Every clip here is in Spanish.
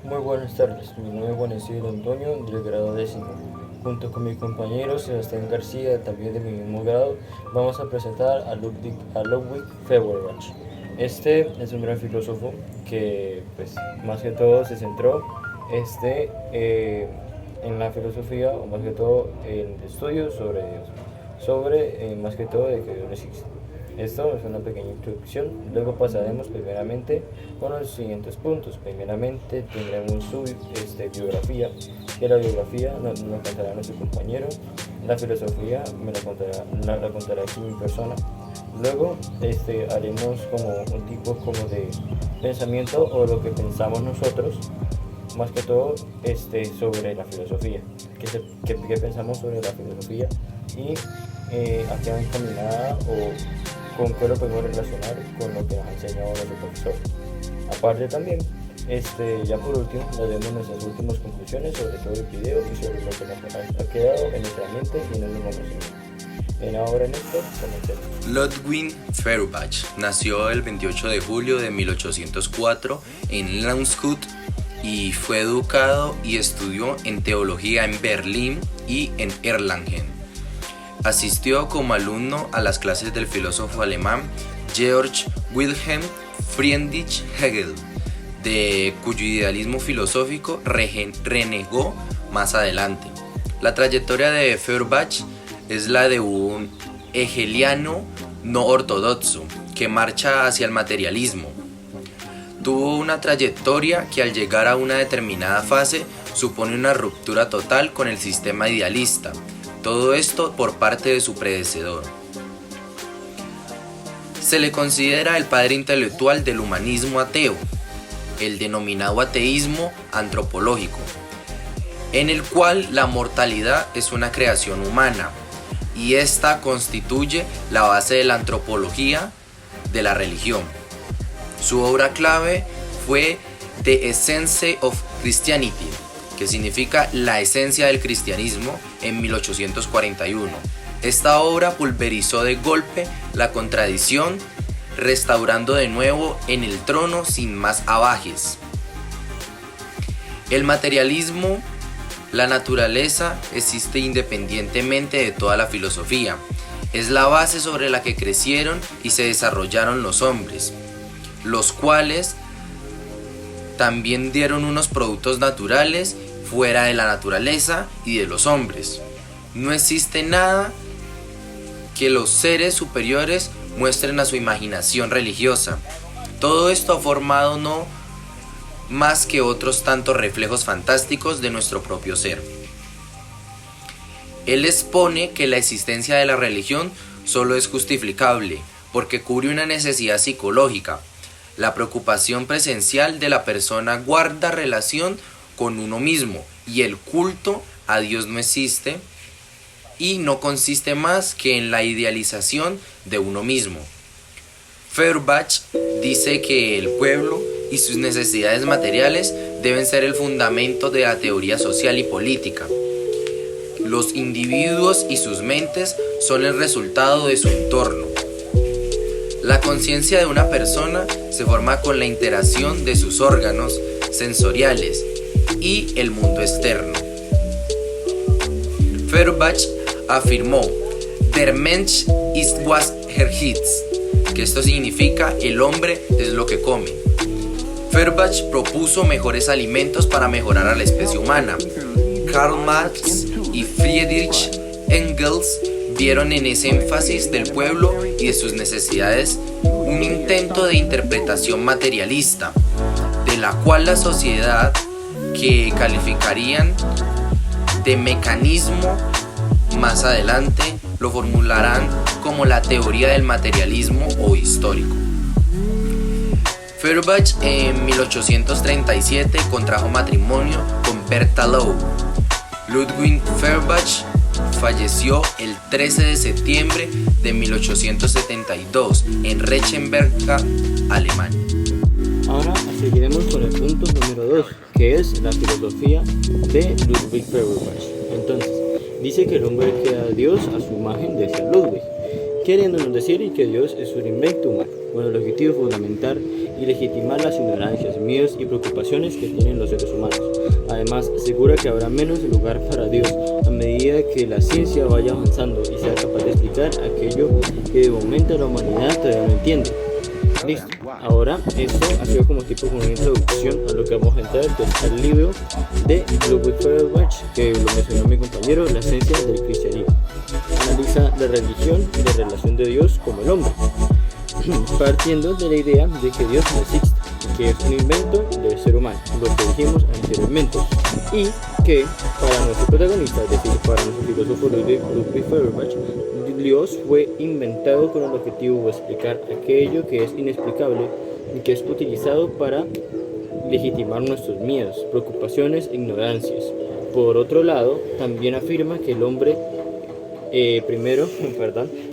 Muy buenas tardes, mi nombre es Juan Isidro Antonio, del grado décimo. Junto con mi compañero Sebastián García, también de mi mismo grado, vamos a presentar a Ludwig Feuerbach. Este es un gran filósofo que, pues, más que todo se centró en la filosofía, o más que todo en estudios sobre Dios, más que todo de que Dios no existe. Esto es una pequeña introducción, luego pasaremos primeramente con los siguientes puntos. Primeramente tendremos su biografía, que la biografía nos contará nuestro compañero, la filosofía la contará aquí mi persona. Luego haremos como un tipo como de pensamiento o lo que pensamos nosotros, más que todo sobre la filosofía, qué pensamos sobre la filosofía y a qué va encaminada o con qué lo podemos relacionar con lo que nos ha enseñado nuestro profesor. Aparte también, ya por último, daremos nuestras últimas conclusiones sobre todo el video y sobre lo que nos ha quedado en nuestra mente y en el conocimiento. Ahora Néstor, comencemos. Ludwig Feuerbach nació el 28 de julio de 1804 en Landshut y fue educado y estudió en teología en Berlín y en Erlangen. Asistió como alumno a las clases del filósofo alemán Georg Wilhelm Friedrich Hegel, de cuyo idealismo filosófico renegó más adelante. La trayectoria de Feuerbach es la de un hegeliano no ortodoxo que marcha hacia el materialismo. Tuvo una trayectoria que al llegar a una determinada fase supone una ruptura total con el sistema idealista. Todo esto por parte de su predecesor. Se le considera el padre intelectual del humanismo ateo, el denominado ateísmo antropológico, en el cual la mortalidad es una creación humana y esta constituye la base de la antropología de la religión. Su obra clave fue The Essence of Christianity, que significa la esencia del cristianismo, en 1841. Esta obra pulverizó de golpe la contradicción, restaurando de nuevo en el trono sin más abajes. El materialismo, la naturaleza, existe independientemente de toda la filosofía. Es la base sobre la que crecieron y se desarrollaron los hombres, los cuales también dieron unos productos naturales fuera de la naturaleza y de los hombres. No existe nada que los seres superiores muestren a su imaginación religiosa. Todo esto ha formado no más que otros tantos reflejos fantásticos de nuestro propio ser. Él expone que la existencia de la religión solo es justificable porque cubre una necesidad psicológica. La preocupación presencial de la persona guarda relación con uno mismo y el culto a Dios no existe y no consiste más que en la idealización de uno mismo. Feuerbach dice que el pueblo y sus necesidades materiales deben ser el fundamento de la teoría social y política. Los individuos y sus mentes son el resultado de su entorno. La conciencia de una persona se forma con la interacción de sus órganos sensoriales y el mundo externo. Feuerbach afirmó: Der Mensch ist was er isst, que esto significa el hombre es lo que come. Feuerbach propuso mejores alimentos para mejorar a la especie humana. Karl Marx y Friedrich Engels vieron en ese énfasis del pueblo y de sus necesidades un intento de interpretación materialista, de la cual la sociedad que calificarían de mecanismo más adelante lo formularán como la teoría del materialismo o histórico. Feuerbach en 1837 contrajo matrimonio con Bertha Lowe. Ludwig Feuerbach falleció el 13 de septiembre de 1872 en Reichenberg, Alemania. Ahora seguiremos con el punto número 2, que es la filosofía de Ludwig Feuerbach. Entonces, dice que el hombre crea a Dios a su imagen, decía Ludwig, queriéndonos decir que Dios es un invento humano, con el objetivo fundamental y legitimar las ignorancias, miedos y preocupaciones que tienen los seres humanos. Además, asegura que habrá menos lugar para Dios a medida que la ciencia vaya avanzando y sea capaz de explicar aquello que de momento la humanidad todavía no entiende. Listo. Ahora, esto ha sido como tipo una introducción a lo que vamos a entrar al libro de Ludwig Feuerbach, que lo mencionó mi compañero, La esencia del cristianismo. Analiza la religión y la relación de Dios como el hombre, partiendo de la idea de que Dios no existe, que es un invento del ser humano, lo que dijimos anteriormente, y que para nuestro protagonista, es decir, para nuestro filósofo Ludwig Feuerbach, Dios fue inventado con el objetivo de explicar aquello que es inexplicable y que es utilizado para legitimar nuestros miedos, preocupaciones e ignorancias. Por otro lado, también afirma que el hombre primero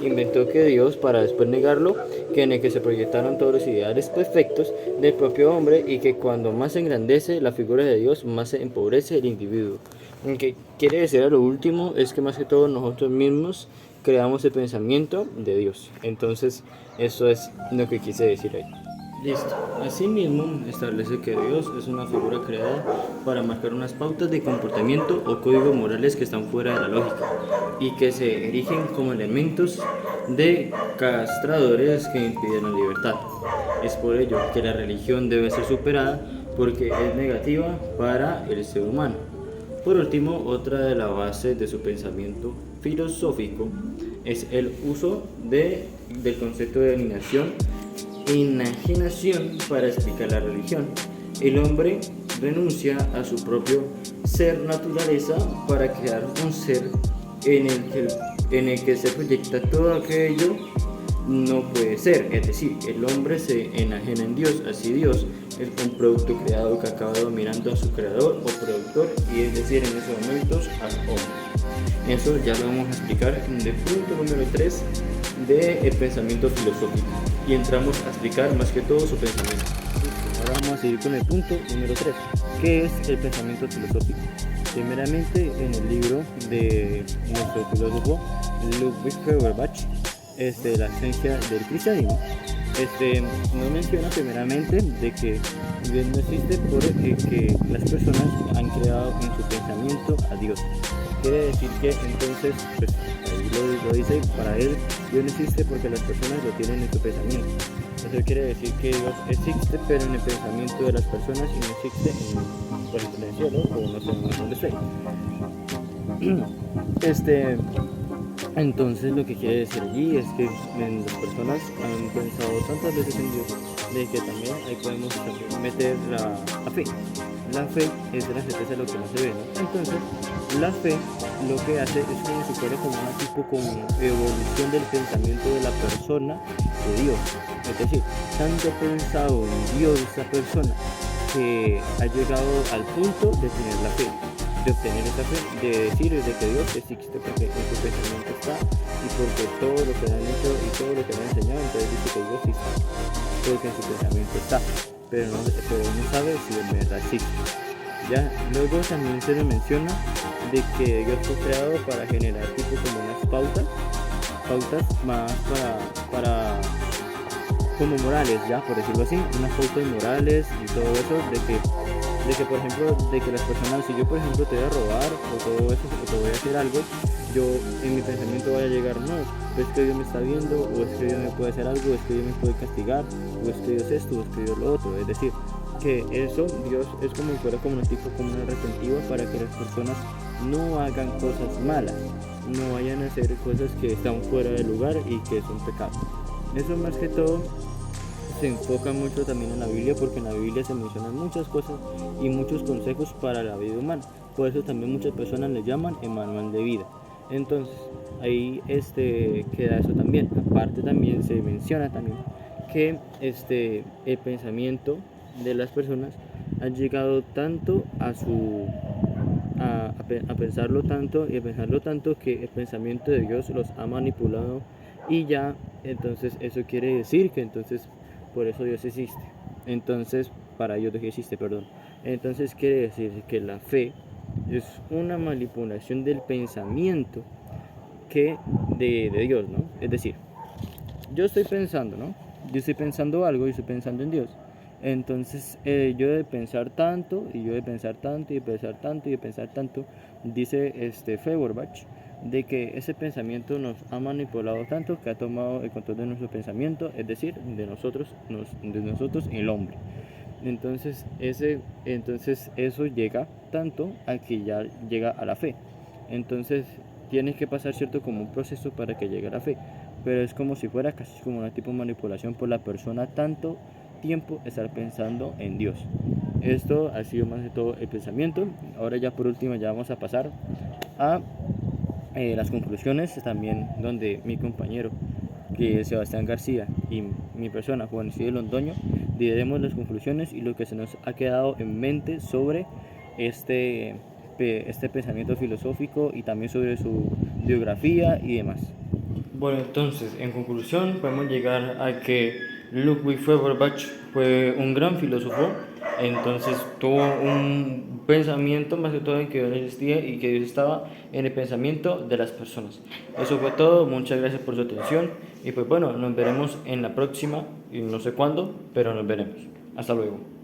inventó que Dios para después negarlo, que en el que se proyectaron todos los ideales perfectos del propio hombre y que cuando más se engrandece la figura de Dios, más se empobrece el individuo. Lo que quiere decir a lo último es que más que todo nosotros mismos creamos el pensamiento de Dios. Entonces eso es lo que quise decir ahí. Listo. Asimismo, establece que Dios es una figura creada para marcar unas pautas de comportamiento o códigos morales que están fuera de la lógica y que se erigen como elementos de castradores que impiden la libertad. Es por ello que la religión debe ser superada porque es negativa para el ser humano. Por último, otra de las bases de su pensamiento filosófico es el uso del concepto de enajenación para explicar la religión. El hombre renuncia a su propio ser naturaleza para crear un ser en el que se proyecta todo aquello no puede ser, es decir, el hombre se enajena en Dios, así Dios es un producto creado que acaba dominando a su creador o productor, y es decir, en esos momentos al hombre. Eso ya lo vamos a explicar en el punto número 3 del pensamiento filosófico, y entramos a explicar más que todo su pensamiento. Ahora vamos a seguir con el punto número 3, que es el pensamiento filosófico. Primeramente, en el libro de nuestro filósofo Ludwig Feuerbach, la esencia del cristianismo, nos menciona primeramente de que Dios no existe porque que las personas han creado en su pensamiento a Dios. Quiere decir que entonces, pues, ahí lo dice, para él Dios no existe porque las personas lo tienen en su pensamiento. Eso quiere decir que Dios existe pero en el pensamiento de las personas y no existe por ejemplo, en el cielo o no sé dónde esté. Entonces lo que quiere decir allí es que las personas han pensado tantas veces en Dios de que también ahí podemos también meter la fe. La fe es la certeza de lo que no se ve, ¿no? Entonces la fe lo que hace es como si fuera como una tipo como evolución del pensamiento de la persona de Dios. Es decir, tanto ha pensado en Dios esa persona que ha llegado al punto de tener la fe, de obtener esa fe, de decir de que Dios existe porque en su pensamiento está y porque todo lo que le han hecho y todo lo que le han enseñado, entonces dice que Dios existe porque en su pensamiento está, pero no sabe si en verdad existe. Ya luego también se le menciona de que Dios fue creado para generar tipo como unas pautas más para como morales, ya por decirlo así, unas pautas morales y todo eso de que por ejemplo, de que las personas, si yo por ejemplo te voy a robar o todo eso, o te voy a hacer algo, yo en mi pensamiento voy a llegar, no, es que Dios me está viendo, o es que Dios me puede hacer algo, o es que Dios me puede castigar, o es que Dios esto, o es que Dios lo otro. Es decir, que eso, Dios es como si fuera como un tipo, como una retentiva para que las personas no hagan cosas malas, no vayan a hacer cosas que están fuera de lugar y que son pecados. Eso más que todo se enfoca mucho también en la Biblia, porque en la Biblia se mencionan muchas cosas y muchos consejos para la vida humana. Por eso también muchas personas le llaman el manual de vida. Entonces ahí queda eso también. Aparte también se menciona también que el pensamiento de las personas ha llegado tanto a pensarlo tanto y a pensarlo tanto que el pensamiento de Dios los ha manipulado, y ya entonces eso quiere decir que entonces por eso Dios existe. Entonces, para ellos Dios existe, perdón. Entonces quiere decir que la fe es una manipulación del pensamiento de Dios, ¿no? Es decir, yo estoy pensando, ¿no? Yo estoy pensando algo y estoy pensando en Dios. Entonces, yo de pensar tanto, y yo de pensar tanto, y de pensar tanto, y de pensar tanto, dice Feuerbach, de que ese pensamiento nos ha manipulado tanto que ha tomado el control de nuestro pensamiento, es decir, de nosotros el hombre. Entonces eso llega tanto a que ya llega a la fe. Entonces tienes que pasar cierto como un proceso para que llegue a la fe, pero es como si fuera casi como una tipo de manipulación por la persona tanto tiempo estar pensando en Dios. Esto ha sido más que todo el pensamiento. Ahora ya por último ya vamos a pasar a las conclusiones también, donde mi compañero que es Sebastián García y mi persona Juan Isidro Londoño diremos las conclusiones y lo que se nos ha quedado en mente sobre este, este pensamiento filosófico y también sobre su biografía y demás. Bueno, entonces, en conclusión, podemos llegar a que Ludwig Feuerbach fue un gran filósofo. Entonces tuvo un pensamiento más que todo en que Dios existía y que Dios estaba en el pensamiento de las personas. Eso fue todo, muchas gracias por su atención y pues bueno, nos veremos en la próxima, y no sé cuándo, pero nos veremos. Hasta luego.